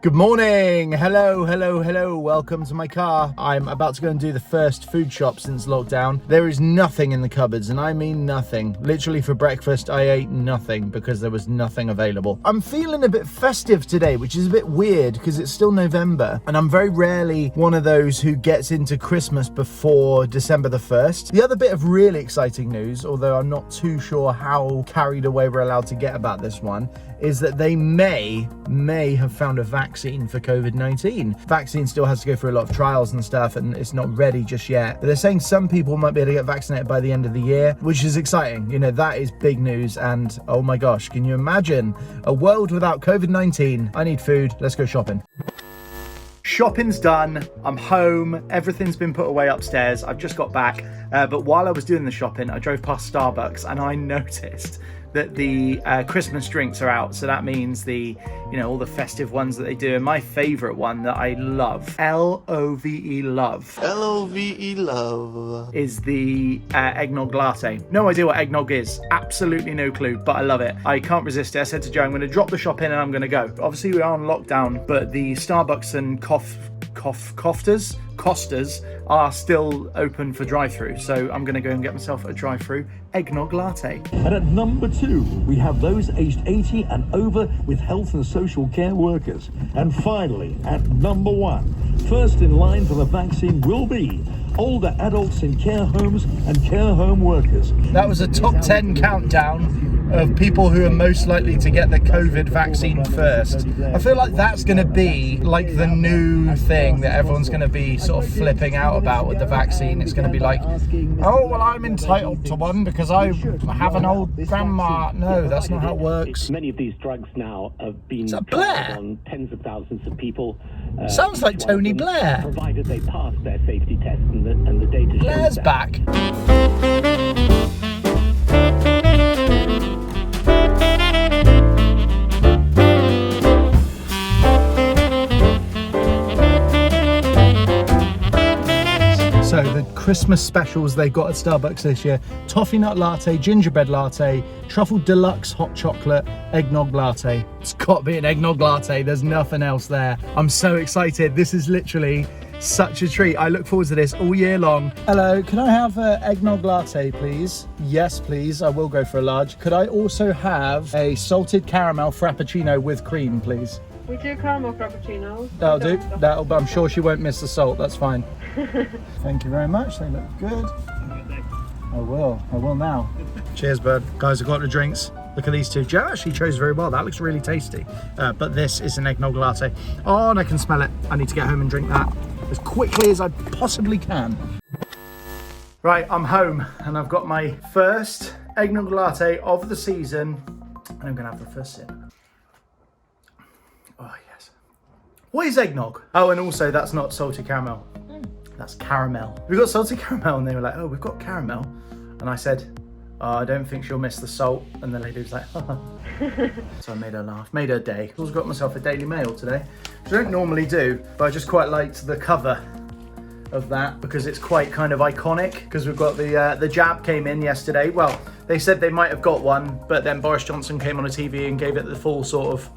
Good morning. Hello. Welcome to my car. I'm about to go and do the first food shop since lockdown. There is nothing in the cupboards, and I mean nothing. Literally for breakfast, I ate nothing because there was nothing available. I'm feeling a bit festive today, which is a bit weird because it's still November, and I'm very rarely one of those who gets into Christmas before December the 1st. The other bit of really exciting news, although I'm not too sure how carried away we're allowed to get about this one, is that they may have found a vaccine for COVID-19. Vaccine still has to go through a lot of trials and stuff, and it's not ready just yet. But they're saying some people might be able to get vaccinated by the end of the year, which is exciting. You know, that is big news. And oh my gosh, can you imagine a world without COVID-19? I need food. Let's go shopping. Shopping's done, I'm home, everything's been put away upstairs. I've just got back, but while I was doing the shopping, I drove past Starbucks and I noticed that the Christmas drinks are out. So that means all the festive ones that they do. And my favorite one that I love, L-O-V-E love. L-O-V-E love. Is the eggnog latte. No idea what eggnog is. Absolutely no clue, but I love it. I can't resist it. I said to Joe, I'm going to drop the shop in and I'm going to go. Obviously we are on lockdown, but the Starbucks and Costas are still open for drive-through, so I'm going to go and get myself a drive-through eggnog latte. And at number 2, we have those aged 80 and over with health and social care workers. And finally, at number 1, first in line for the vaccine will be older adults in care homes and care home workers. That was a top 10 countdown of people who are most likely to get the COVID vaccine first. I feel like that's going to be like the new thing that everyone's going to be sort of flipping out about with the vaccine. It's going to be like, oh, well, I'm entitled to one because I have an old grandma. No, that's not how it works. Many of these drugs now have been tried on tens of thousands of people. Sounds like Tony Blair. Provided they pass their safety test and the data shows Blair's that. back. So the Christmas specials they got at Starbucks this year: toffee nut latte, gingerbread latte, truffle deluxe hot chocolate, eggnog latte. It's got to be an eggnog latte. There's nothing else there. I'm so excited. This is literally such a treat. I look forward to this all year long. Hello, can I have an eggnog latte, please? Yes, please. I will go for a large. Could I also have a salted caramel frappuccino with cream, please? We do caramel frappuccinos. That'll do. But I'm sure she won't miss the salt. That's fine. Thank you very much. They look good. I will now. Cheers, bud. Guys, I've got the drinks. Look at these two. Joe actually chose very well. That looks really tasty. But this is an eggnog latte. Oh, and I can smell it. I need to get home and drink that as quickly as I possibly can. Right, I'm home and I've got my first eggnog latte of the season. And I'm gonna have the first sip. Oh, yes. What is eggnog? Oh, and also that's not salted caramel. That's caramel. We got salted caramel and they were like, oh, we've got caramel. And I said, oh, I don't think she'll miss the salt. And the lady was like, haha. So I made her laugh, made her day. Also got myself a Daily Mail today, which I don't normally do, but I just quite liked the cover of that because it's quite kind of iconic, because we've got the jab came in yesterday. Well, they said they might have got one, but then Boris Johnson came on a TV and gave it the full sort of,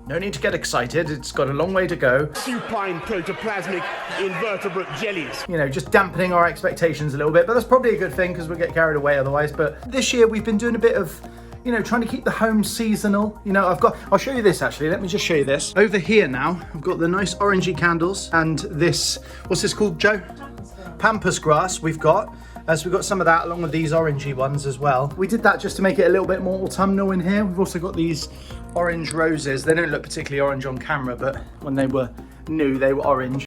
no need to get excited, it's got a long way to go. Supine protoplasmic invertebrate jellies. You know, just dampening our expectations a little bit, but that's probably a good thing because we'll get carried away otherwise. But this year we've been doing a bit of, trying to keep the home seasonal. I'll show you this actually. Let me just show you this. Over here now, I've got the nice orangey candles and this, what's this called, Joe? Pampas grass we've got. So we've got some of that along with these orangey ones as well. We did that just to make it a little bit more autumnal in here. We've also got these orange roses. They don't look particularly orange on camera, but when they were new, they were orange.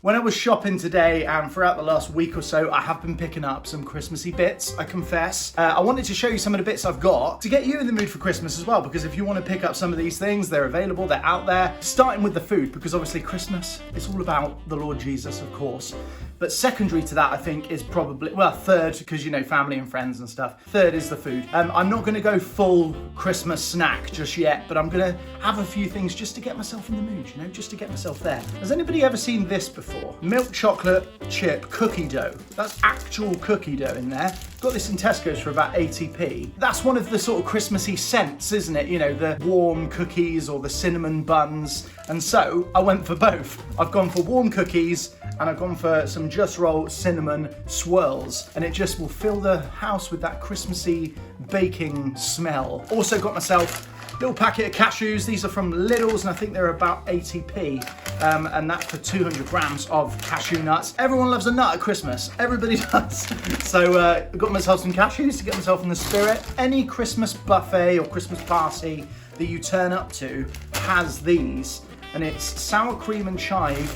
When I was shopping today and throughout the last week or so, I have been picking up some Christmassy bits, I confess. I wanted to show you some of the bits I've got to get you in the mood for Christmas as well, because if you want to pick up some of these things, they're available, they're out there. Starting with the food, because obviously Christmas, it's all about the Lord Jesus, of course. But secondary to that, I think, is probably, well, third, because, family and friends and stuff. Third is the food. I'm not going to go full Christmas snack just yet, but I'm going to have a few things just to get myself in the mood, just to get myself there. Has anybody ever seen this before? Milk chocolate chip cookie dough. That's actual cookie dough in there. Got this in Tesco's for about 80p. That's one of the sort of Christmassy scents, isn't it? You know, the warm cookies or the cinnamon buns. And so I went for both. I've gone for warm cookies and I've gone for some Just Roll cinnamon swirls. And it just will fill the house with that Christmassy baking smell. Also got myself a little packet of cashews. These are from Lidl's and I think they're about 80p. And that's for 200 grams of cashew nuts. Everyone loves a nut at Christmas. Everybody does. So I got myself some cashews to get myself in the spirit. Any Christmas buffet or Christmas party that you turn up to has these. And it's sour cream and chive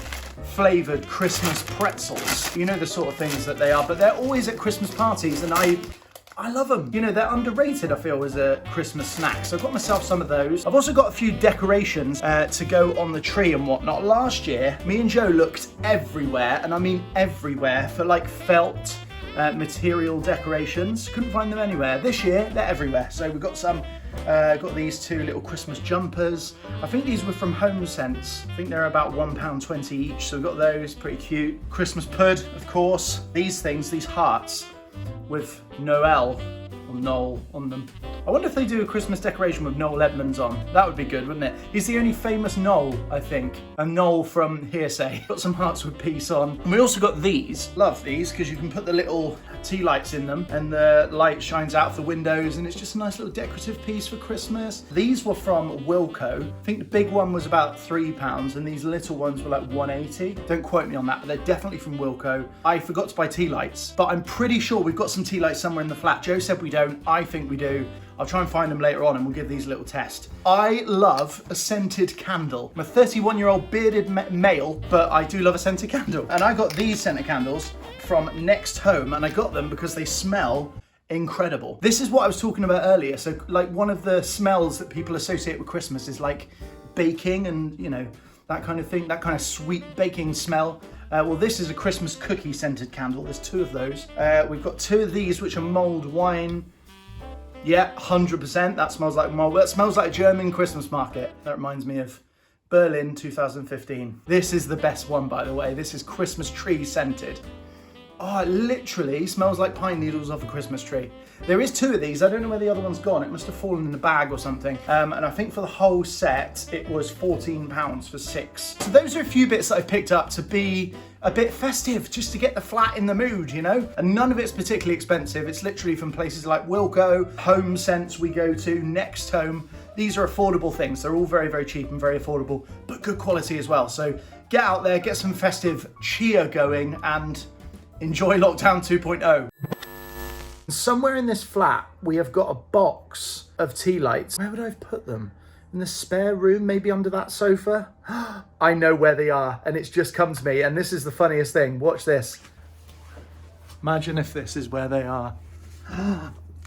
flavoured Christmas pretzels. You know the sort of things that they are, but they're always at Christmas parties and I love them. You know, they're underrated, I feel, as a Christmas snack. So I've got myself some of those. I've also got a few decorations to go on the tree and whatnot. Last year, me and Joe looked everywhere, and I mean everywhere, for like felt material decorations. Couldn't find them anywhere. This year, they're everywhere. So we've got some, got these two little Christmas jumpers. I think these were from HomeSense. I think they're about £1.20 each. So we've got those, pretty cute. Christmas pud, of course. These things, these hearts, with Noel or Noel on them. I wonder if they do a Christmas decoration with Noel Edmonds on. That would be good, wouldn't it? He's the only famous Noel, I think. A Noel from Hearsay. Got some hearts with peace on. And we also got these. Love these because you can put the little tea lights in them and the light shines out of the windows and it's just a nice little decorative piece for Christmas. These were from Wilko. I think the big one was about £3 and these little ones were like £1.80. Don't quote me on that, but they're definitely from Wilko. I forgot to buy tea lights, but I'm pretty sure we've got some tea lights somewhere in the flat. Joe said we don't. I think we do. I'll try and find them later on and we'll give these a little test. I love a scented candle. I'm a 31-year-old bearded male, but I do love a scented candle. And I got these scented candles from Next Home and I got them because they smell incredible. This is what I was talking about earlier. So like one of the smells that people associate with Christmas is like baking and, you know, that kind of thing, that kind of sweet baking smell. Well, this is a Christmas cookie scented candle. There's two of those. We've got two of these, which are mulled wine. Yeah, 100%. That smells like mulled. That smells like a German Christmas market. That reminds me of Berlin 2015. This is the best one, by the way. This is Christmas tree scented. Oh, it literally smells like pine needles off a Christmas tree. There is two of these. I don't know where the other one's gone. It must have fallen in the bag or something. And I think for the whole set, it was £14 for 6. So those are a few bits that I picked up to be a bit festive, just to get the flat in the mood, you know? And none of it's particularly expensive. It's literally from places like Wilko, HomeSense we go to, Next Home. These are affordable things. They're all very, very cheap and very affordable, but good quality as well. So get out there, get some festive cheer going and enjoy lockdown 2.0. Somewhere in this flat, we have got a box of tea lights. Where would I have put them? In the spare room, maybe under that sofa? I know where they are, and it's just come to me, and this is the funniest thing. Watch this. Imagine if this is where they are.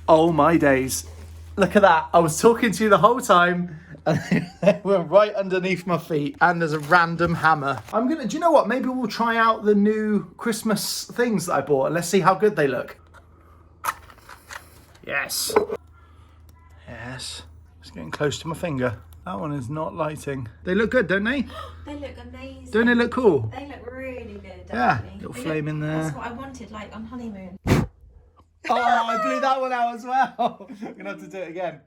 Oh my days. Look at that. I was talking to you the whole time, and they were right underneath my feet, and there's a random hammer. Do you know what? Maybe we'll try out the new Christmas things that I bought, and let's see how good they look. Yes. Yes. It's getting close to my finger. That one is not lighting. They look good, don't they? They look amazing. Don't they look cool? They look really good, yeah, actually. Little flame in there. That's what I wanted, like on honeymoon. Oh, I blew that one out as well. I'm gonna have to do it again.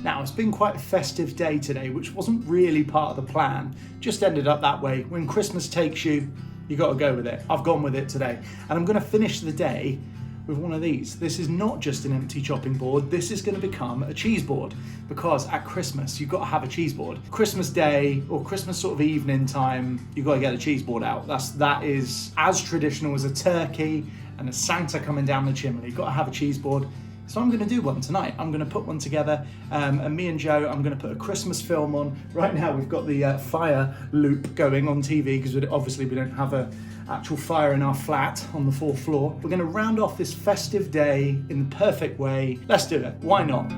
Now, it's been quite a festive day today, which wasn't really part of the plan, just ended up that way. When Christmas takes you, you got to go with it. I've gone with it today. And I'm going to finish the day with one of these. This is not just an empty chopping board, this is going to become a cheese board, because at Christmas, you've got to have a cheese board. Christmas Day or Christmas sort of evening time, you've got to get a cheese board out. That is as traditional as a turkey and a Santa coming down the chimney. You've got to have a cheese board. So I'm going to do one tonight. I'm going to put one together, and me and Joe, I'm going to put a Christmas film on. Right now we've got the fire loop going on TV because obviously we don't have a actual fire in our flat on the 4th floor. We're going to round off this festive day in the perfect way. Let's do it. Why not?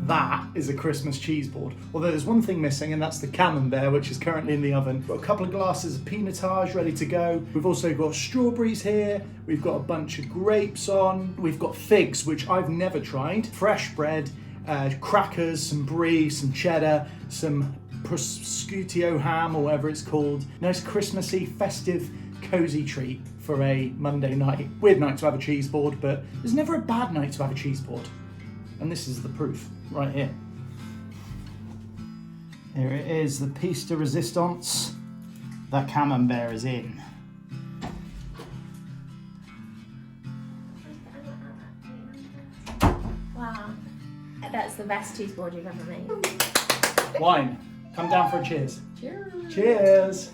That is a Christmas cheese board. Although there's one thing missing, and that's the camembert, which is currently in the oven. We've got a couple of glasses of pinotage ready to go. We've also got strawberries here. We've got a bunch of grapes on. We've got figs, which I've never tried. Fresh bread, crackers, some brie, some cheddar, some prosciutto ham, or whatever it's called. Nice Christmassy, festive, cozy treat for a Monday night. Weird night to have a cheese board, but there's never a bad night to have a cheese board. And this is the proof, right here. Here it is, the piece de resistance. The camembert is in. Wow. That's the best cheese board you've ever made. Wine. Come down for a cheers. Cheers. Cheers.